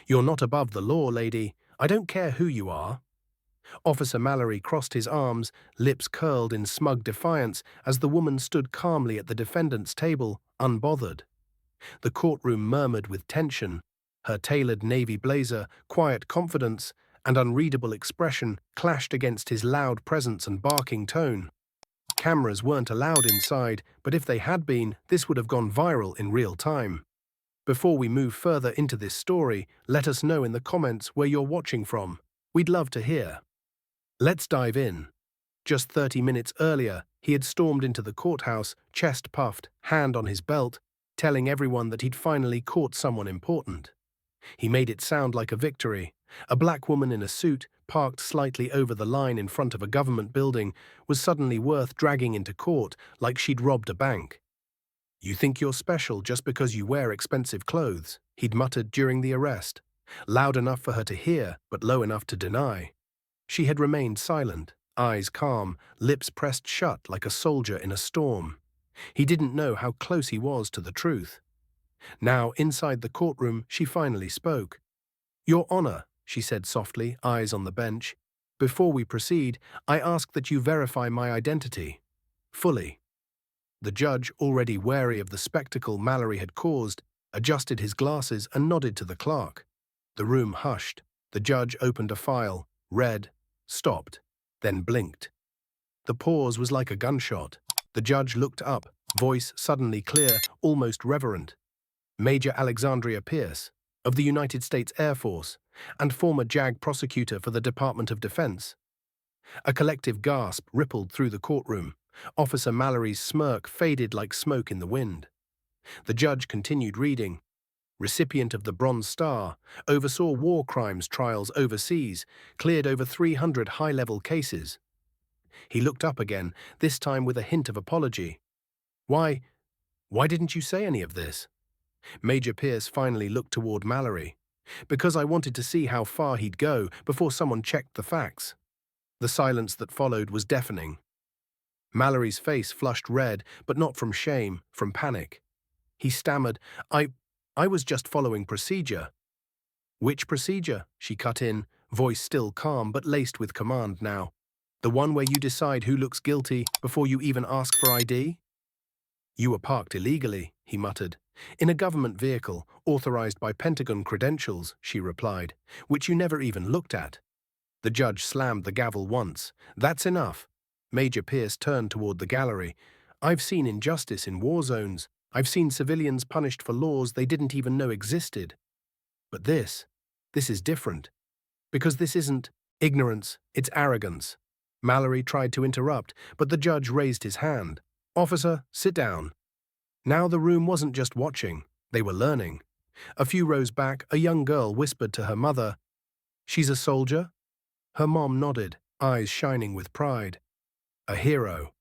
"You're not above the law, lady. I don't care who you are." Officer Mallory crossed his arms, lips curled in smug defiance as the woman stood calmly at the defendant's table, unbothered. The courtroom murmured with tension. Her tailored navy blazer, quiet confidence, and unreadable expression clashed against his loud presence and barking tone. Cameras weren't allowed inside, but if they had been, this would have gone viral in real time. Before we move further into this story, let us know in the comments where you're watching from. We'd love to hear. Let's dive in. Just 30 minutes earlier, he had stormed into the courthouse, chest puffed, hand on his belt, telling everyone that he'd finally caught someone important. He made it sound like a victory. A black woman in a suit, parked slightly over the line in front of a government building, was suddenly worth dragging into court like she'd robbed a bank. "You think you're special just because you wear expensive clothes," he'd muttered during the arrest, loud enough for her to hear but low enough to deny. She had remained silent, eyes calm, lips pressed shut like a soldier in a storm. He didn't know how close he was to the truth. Now, inside the courtroom, she finally spoke. "Your Honor," she said softly, eyes on the bench, "before we proceed, I ask that you verify my identity. Fully." The judge, already wary of the spectacle Mallory had caused, adjusted his glasses and nodded to the clerk. The room hushed. The judge opened a file, read, stopped, then blinked. The pause was like a gunshot. The judge looked up, voice suddenly clear, almost reverent. "Major Alexandria Pierce, of the United States Air Force, and former JAG prosecutor for the Department of Defense." A collective gasp rippled through the courtroom. Officer Mallory's smirk faded like smoke in the wind. The judge continued reading. "Recipient of the Bronze Star, oversaw war crimes trials overseas, cleared over 300 high-level cases." He looked up again, this time with a hint of apology. Why didn't you say any of this?" Major Pierce finally looked toward Mallory. "Because I wanted to see how far he'd go before someone checked the facts." The silence that followed was deafening. Mallory's face flushed red, but not from shame, from panic. He stammered, I was just following procedure." "Which procedure?" she cut in, voice still calm but laced with command now. "The one where you decide who looks guilty before you even ask for ID?" "You were parked illegally," he muttered. "In a government vehicle, authorized by Pentagon credentials," she replied, "which you never even looked at." The judge slammed the gavel once. "That's enough." Major Pierce turned toward the gallery. "I've seen injustice in war zones. I've seen civilians punished for laws they didn't even know existed. But this is different. Because this isn't ignorance, it's arrogance." Mallory tried to interrupt, but the judge raised his hand. "Officer, sit down." Now the room wasn't just watching, they were learning. A few rows back, a young girl whispered to her mother, "She's a soldier?" Her mom nodded, eyes shining with pride. "A hero."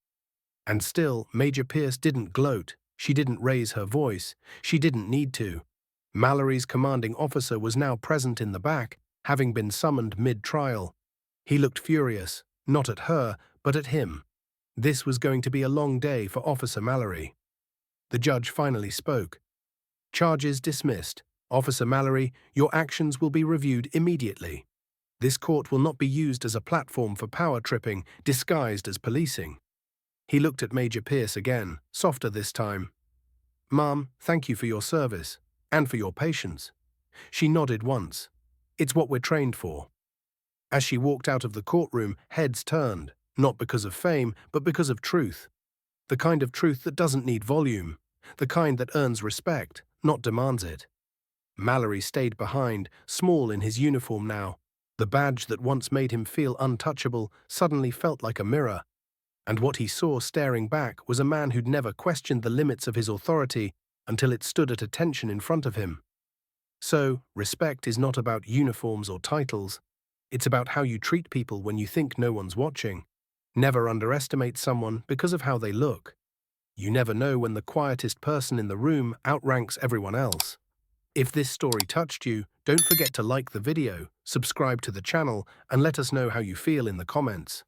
And still, Major Pierce didn't gloat. She didn't raise her voice. She didn't need to. Mallory's commanding officer was now present in the back, having been summoned mid-trial. He looked furious, not at her, but at him. This was going to be a long day for Officer Mallory. The judge finally spoke. "Charges dismissed. Officer Mallory, your actions will be reviewed immediately. This court will not be used as a platform for power tripping disguised as policing." He looked at Major Pierce again, softer this time. "Ma'am, thank you for your service, and for your patience." She nodded once. "It's what we're trained for." As she walked out of the courtroom, heads turned, not because of fame, but because of truth. The kind of truth that doesn't need volume, the kind that earns respect, not demands it. Mallory stayed behind, small in his uniform now. The badge that once made him feel untouchable suddenly felt like a mirror. And what he saw staring back was a man who'd never questioned the limits of his authority until it stood at attention in front of him. So, respect is not about uniforms or titles. It's about how you treat people when you think no one's watching. Never underestimate someone because of how they look. You never know when the quietest person in the room outranks everyone else. If this story touched you, don't forget to like the video, subscribe to the channel, and let us know how you feel in the comments.